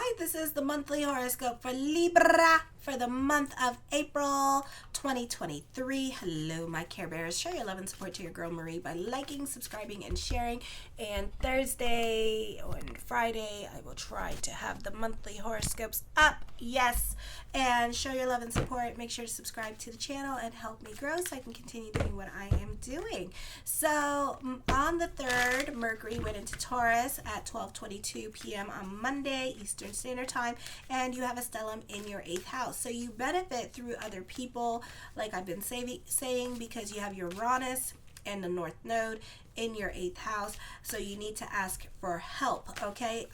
Hi, this is the monthly horoscope for Libra for the month of April 2023. Hello, my Care Bears. Show your love and support to your girl Marie by liking, subscribing, and sharing. And Thursday and Friday, I will try to have the monthly horoscopes up. Yes. And show your love and support. Make sure to subscribe to the channel and help me grow so I can continue doing what I am doing. So on the 3rd, Mercury went into Taurus at 12:22 p.m. on Monday, Eastern Standard Time, and you have a stellium in your 8th house. So you benefit through other people, like I've been saying, because you have Uranus and the North Node in your 8th house. So you need to ask for help, okay?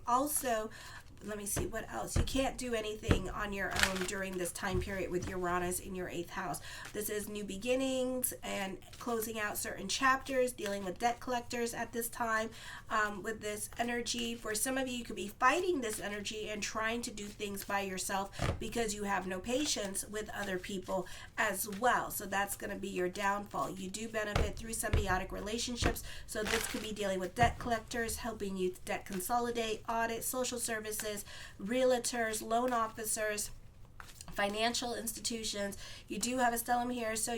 Also, let me see what else. You can't do anything on your own during this time period with Uranus in your 8th house. This is new beginnings and closing out certain chapters, dealing with debt collectors at this time with this energy. For some of you, you could be fighting this energy and trying to do things by yourself because you have no patience with other people as well. So that's going to be your downfall. You do benefit through symbiotic relationships. So this could be dealing with debt collectors, helping you debt consolidate, audit, social services, realtors, loan officers, financial institutions. You do have a stellium here, so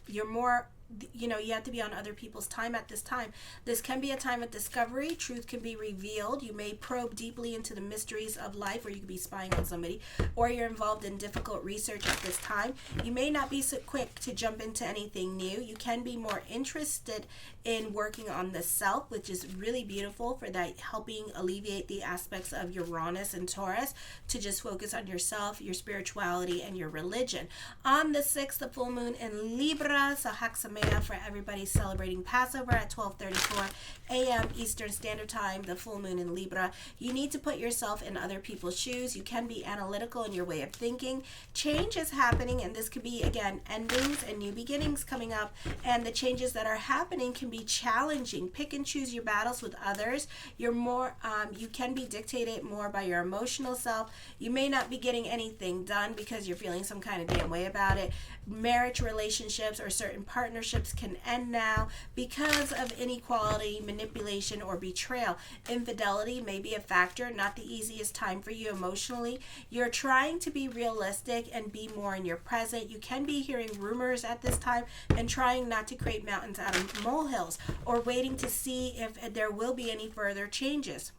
you're more, you have to be on other people's time at this time. This can be a time of discovery. Truth can be revealed. You may probe deeply into the mysteries of life, or you could be spying on somebody, or you're involved in difficult research at this time. You may not be so quick to jump into anything new. You can be more interested in working on the self, which is really beautiful for that, helping alleviate the aspects of Uranus and Taurus to just focus on yourself, your spirituality, and your religion. On the 6th, the full moon in Libra, so Haxamea for everybody celebrating Passover at 12:34 a.m. Eastern Standard Time, the full moon in Libra. You need to put yourself in other people's shoes. You can be analytical in your way of thinking. Change is happening, and this could be, again, endings and new beginnings coming up, and the changes that are happening can be challenging. Pick and choose your battles with others. You're more, you can be dictated more by your emotional self. You may not be getting anything done because you're feeling some kind of damn way about it. Marriage relationships or certain partnerships can end now because of inequality, manipulation, or betrayal. Infidelity may be a factor, not the easiest time for you emotionally. You're trying to be realistic and be more in your present. You can be hearing rumors at this time and trying not to create mountains out of molehills, or waiting to see if there will be any further changes.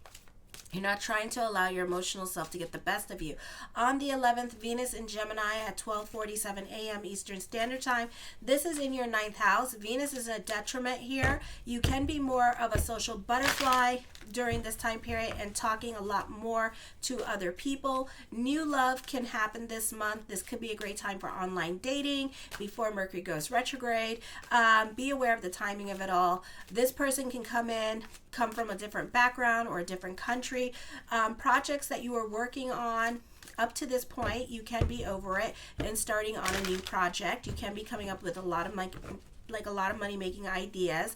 You're not trying to allow your emotional self to get the best of you. On the 11th, Venus in Gemini at 12:47 a.m. Eastern Standard Time. This is in your 9th house. Venus is a detriment here. You can be more of a social butterfly during this time period and talking a lot more to other people. New love can happen this month. This could be a great time for online dating before Mercury goes retrograde. Be aware of the timing of it all. This person can come from a different background or a different country. Projects that you are working on up to this point, you can be over it and starting on a new project. You can be coming up with a lot of money-making ideas.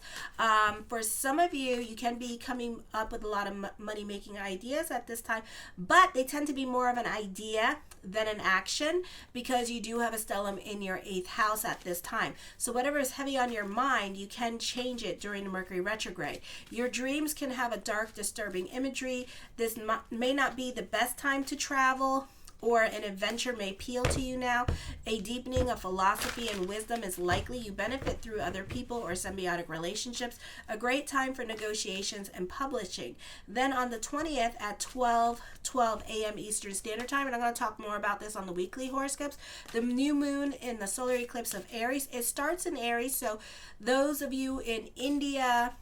For some of you, you can be coming up with a lot of money-making ideas at this time, but they tend to be more of an idea than an action because you do have a stellium in your 8th house at this time. So whatever is heavy on your mind, you can change it during the Mercury retrograde. Your dreams can have a dark, disturbing imagery. This may not be the best time to travel, or an adventure may appeal to you now. A deepening of philosophy and wisdom is likely. You benefit through other people or symbiotic relationships. A great time for negotiations and publishing. Then on the 20th at 12:12 a.m. Eastern Standard Time, and I'm going to talk more about this on the weekly horoscopes, the new moon in the solar eclipse of Aries. It starts in Aries, so those of you in India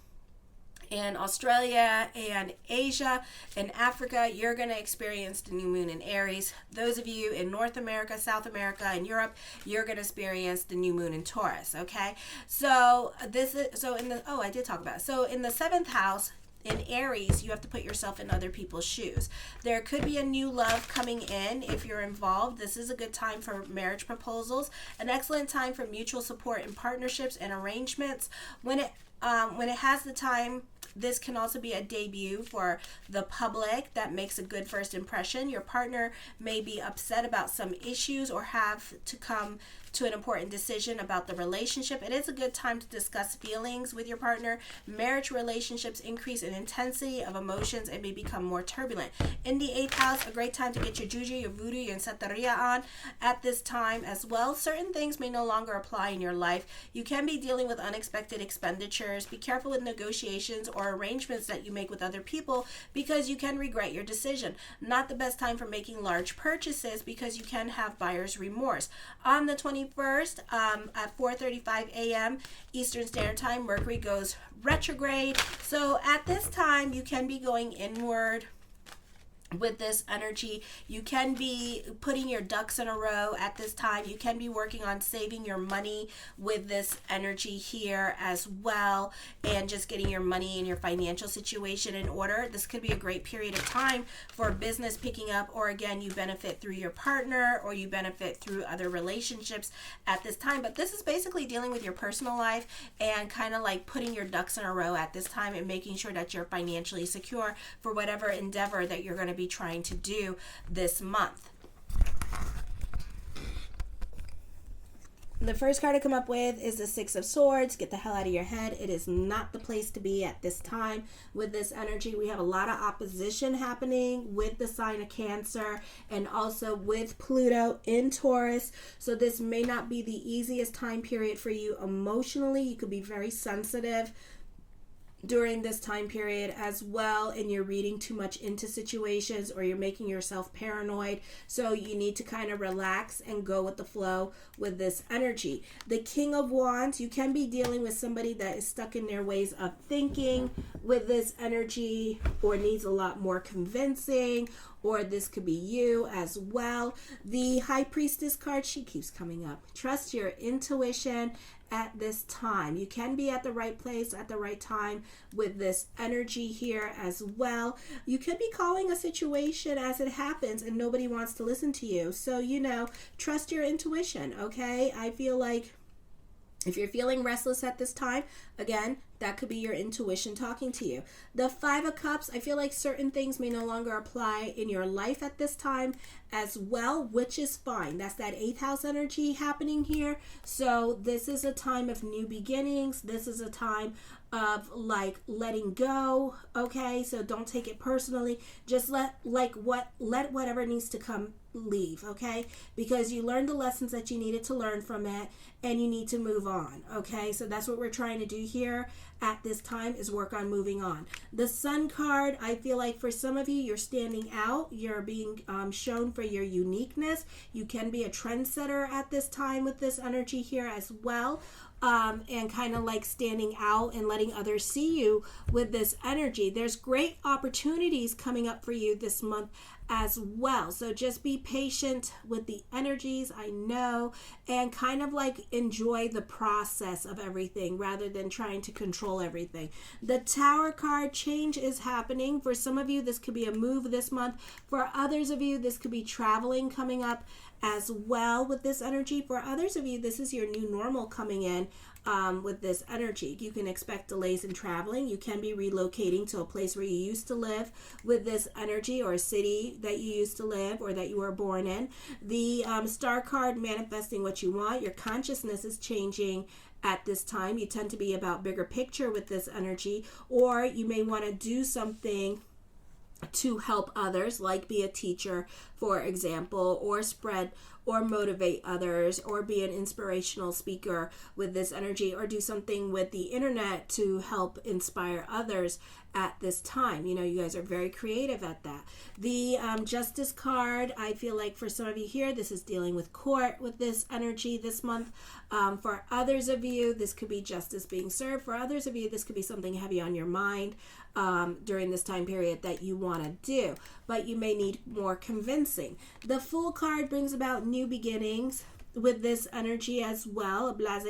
and Australia and Asia and Africa, you're going to experience the new moon in Aries. Those of you in North America, South America, and Europe, you're going to experience the new moon in Taurus, okay? So this is, I did talk about it. So in the 7th house, in Aries, you have to put yourself in other people's shoes. There could be a new love coming in if you're involved. This is a good time for marriage proposals, an excellent time for mutual support in partnerships and arrangements. When it has the time, this can also be a debut for the public that makes a good first impression. Your partner may be upset about some issues or have to come to an important decision about the relationship. It is a good time to discuss feelings with your partner. Marriage relationships increase in intensity of emotions and may become more turbulent. In the 8th house, a great time to get your juju, your voodoo, your santeria on at this time as well. Certain things may no longer apply in your life. You can be dealing with unexpected expenditures. Be careful with negotiations or arrangements that you make with other people because you can regret your decision. Not the best time for making large purchases because you can have buyer's remorse. On the 21st, at 4:35 a.m. Eastern Standard Time, Mercury goes retrograde. So at this time, you can be going inward with this energy. You can be putting your ducks in a row at this time. You can be working on saving your money with this energy here as well, and just getting your money and your financial situation in order. This could be a great period of time for business picking up, or again, you benefit through your partner or you benefit through other relationships at this time. But this is basically dealing with your personal life and kind of like putting your ducks in a row at this time and making sure that you're financially secure for whatever endeavor that you're going to be trying to do this month. The first card to come up with is the Six of Swords. Get the hell out of your head. It is not the place to be at this time with this energy. We have a lot of opposition happening with the sign of Cancer and also with Pluto in Taurus. So this may not be the easiest time period for you emotionally. You could be very sensitive during this time period as well, and you're reading too much into situations or you're making yourself paranoid. So you need to kind of relax and go with the flow with this energy. The King of Wands, you can be dealing with somebody that is stuck in their ways of thinking with this energy or needs a lot more convincing, or this could be you as well. The High Priestess card, she keeps coming up. Trust your intuition at this time. You can be at the right place at the right time with this energy here as well. You could be calling a situation as it happens and nobody wants to listen to you. So, trust your intuition, okay? I feel like if you're feeling restless at this time, again, that could be your intuition talking to you. The Five of Cups, I feel like certain things may no longer apply in your life at this time as well, which is fine. That's that 8th house energy happening here. So this is a time of new beginnings. This is a time of like letting go, okay? So don't take it personally. Just let whatever needs to come leave, okay? Because you learned the lessons that you needed to learn from it and you need to move on, okay? So that's what we're trying to do here at this time, is work on moving on. The Sun card, I feel like for some of you, you're standing out. You're being shown for your uniqueness. You can be a trendsetter at this time with this energy here as well. And kind of like standing out and letting others see you with this energy. There's great opportunities coming up for you this month as well. So just be patient with the energies, I know, and kind of like enjoy the process of everything rather than trying to control everything. The Tower card, change is happening. For some of you, this could be a move this month. For others of you, this could be traveling coming up as well with this energy. For others of you, this is your new normal coming in with this energy. You can expect delays in traveling. You can be relocating to a place where you used to live with this energy, or a city that you used to live or that you were born in. The Star card, manifesting what you want. Your consciousness is changing at this time. You tend to be about bigger picture with this energy, or you may want to do something to help others, like be a teacher, for example, or spread or motivate others, or be an inspirational speaker with this energy, or do something with the internet to help inspire others at this time. You guys are very creative at that. The Justice card, I feel like for some of you here, this is dealing with court with this energy this month. For others of you, this could be justice being served. For others of you, this could be something heavy on your mind during this time period that you want to do, but you may need more convincing. The Fool card brings about new beginnings with this energy as well, a blase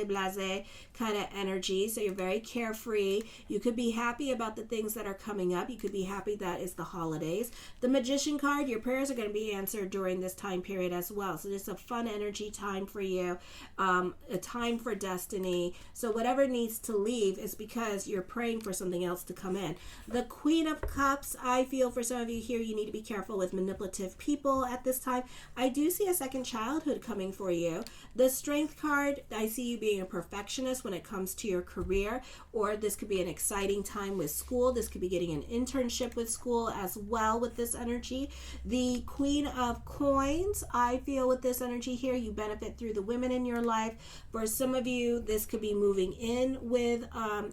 kind of energy. So you're very carefree. You could be happy about the things that are coming up. You could be happy that it's the holidays. The Magician card, your prayers are going to be answered during this time period as well. So it's a fun energy time for you, a time for destiny. So whatever needs to leave is because you're praying for something else to come in. The Queen of Cups, I feel for some of you here, you need to be careful with manipulative people at this time. I do see a second childhood coming for you you. The Strength card, I see you being a perfectionist when it comes to your career, or this could be an exciting time with school. This could be getting an internship with school as well with this energy. The Queen of Coins, I feel with this energy here, you benefit through the women in your life. For some of you, this could be moving in with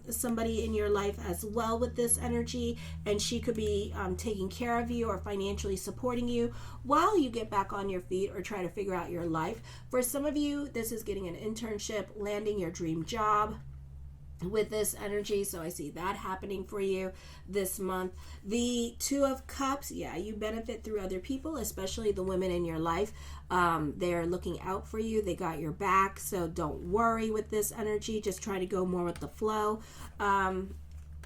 somebody in your life as well with this energy, and she could be taking care of you or financially supporting you while you get back on your feet or try to figure out your life. For some of you, this is getting an internship, landing your dream job with this energy. So I see that happening for you this month. The Two of Cups, yeah, you benefit through other people, especially the women in your life. They're looking out for you. They got your back. So don't worry with this energy. Just try to go more with the flow.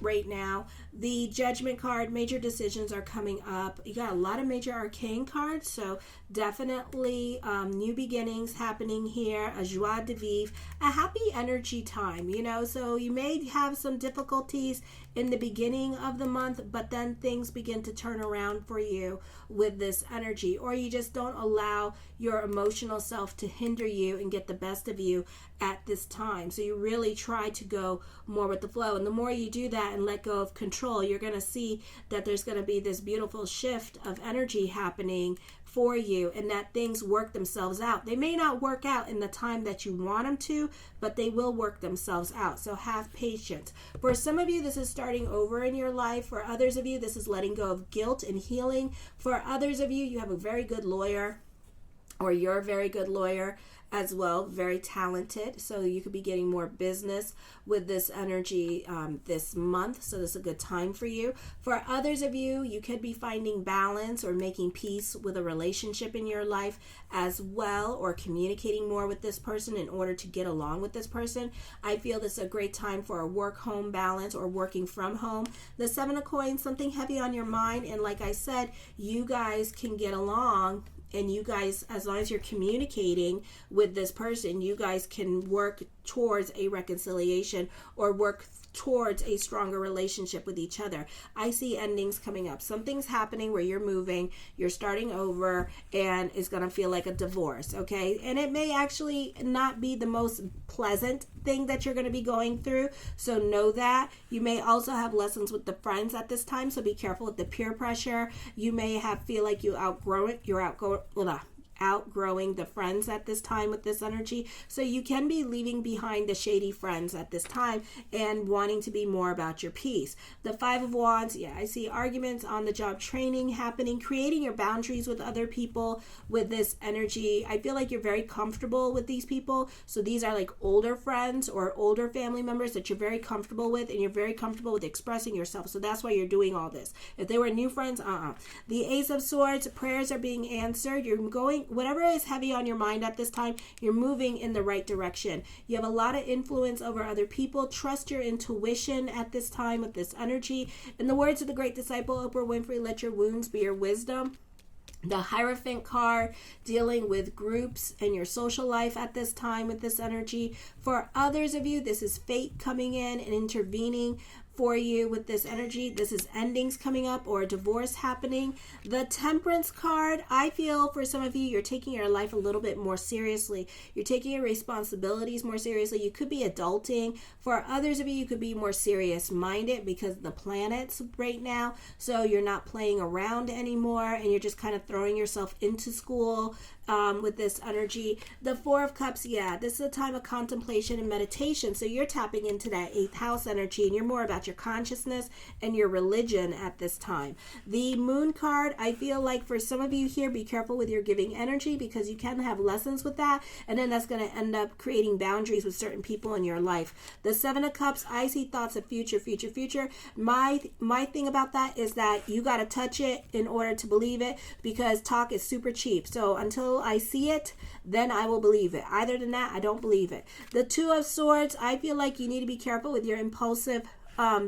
Right now, the Judgment card, major decisions are coming up. You got a lot of major arcane cards, so definitely new beginnings happening here, a joie de vivre, a happy energy time, you know. So you may have some difficulties in the beginning of the month, but then things begin to turn around for you with this energy, or you just don't allow your emotional self to hinder you and get the best of you at this time. So you really try to go more with the flow, and the more you do that and let go of control, you're going to see that there's going to be this beautiful shift of energy happening for you, and that things work themselves out. They may not work out in the time that you want them to, but they will work themselves out. So have patience. For some of you, this is starting over in your life. For others of you, this is letting go of guilt and healing. For others of you, you have a very good lawyer, or you're a very good lawyer as well, very talented. So you could be getting more business with this energy this month. So this is a good time for you. For others of you, you could be finding balance or making peace with a relationship in your life as well, or communicating more with this person in order to get along with this person. I feel this is a great time for a work-home balance or working from home. The Seven of Coins, something heavy on your mind. And like I said, you guys can get along. And you guys, as long as you're communicating with this person, you guys can work towards a reconciliation or work towards a stronger relationship with each other. I see endings coming up. Something's happening where you're moving, you're starting over, and it's going to feel like a divorce, okay? And it may actually not be the most pleasant thing that you're going to be going through, so know that. You may also have lessons with the friends at this time, so be careful with the peer pressure. You may feel like you outgrow it. You're outgrowing the friends at this time with this energy. So you can be leaving behind the shady friends at this time and wanting to be more about your peace. The Five of Wands, yeah, I see arguments on the job, training happening, creating your boundaries with other people with this energy. I feel like you're very comfortable with these people. So these are like older friends or older family members that you're very comfortable with, and you're very comfortable with expressing yourself. So that's why you're doing all this. If they were new friends, The Ace of Swords, prayers are being answered. You're going, whatever is heavy on your mind at this time, you're moving in the right direction. You have a lot of influence over other people. Trust your intuition at this time with this energy. In the words of the great disciple Oprah Winfrey, let your wounds be your wisdom. The Hierophant card, dealing with groups and your social life at this time with this energy. For others of you, this is fate coming in and intervening for you with this energy. This is endings coming up or a divorce happening. The Temperance card, I feel for some of you, you're taking your life a little bit more seriously. You're taking your responsibilities more seriously. You could be adulting. For others of you, you could be more serious-minded because of the planets right now. So you're not playing around anymore, and you're just kind of throwing yourself into school with this energy. The Four of Cups, yeah, this is a time of contemplation and meditation. So you're tapping into that 8th house energy, and you're more about your consciousness and your religion at this time. The Moon card, I feel like for some of you here, be careful with your giving energy, because you can have lessons with that, and then that's going to end up creating boundaries with certain people in your life. The Seven of Cups, I see thoughts of future. My thing about that is that you got to touch it in order to believe it, because talk is super cheap. So until I see it, then I will believe it. Either than that, I don't believe it. The Two of Swords, I feel like you need to be careful with your impulsive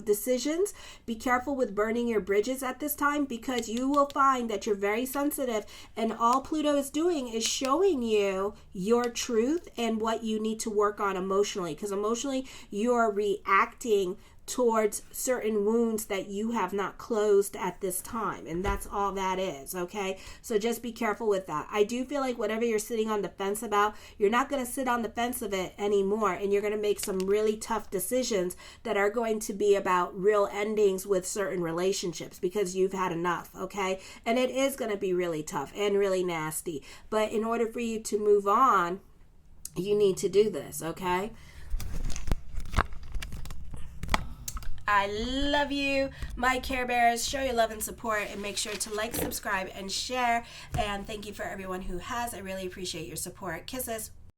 decisions. Be careful with burning your bridges at this time, because you will find that you're very sensitive, and all Pluto is doing is showing you your truth and what you need to work on emotionally, because emotionally you're reacting towards certain wounds that you have not closed at this time. And that's all that is, okay? So just be careful with that. I do feel like whatever you're sitting on the fence about, you're not going to sit on the fence of it anymore. And you're going to make some really tough decisions that are going to be about real endings with certain relationships because you've had enough, okay? And it is going to be really tough and really nasty. But in order for you to move on, you need to do this, okay? I love you, my Care Bears. Show your love and support and make sure to like, subscribe, and share. And thank you for everyone who has. I really appreciate your support. Kisses.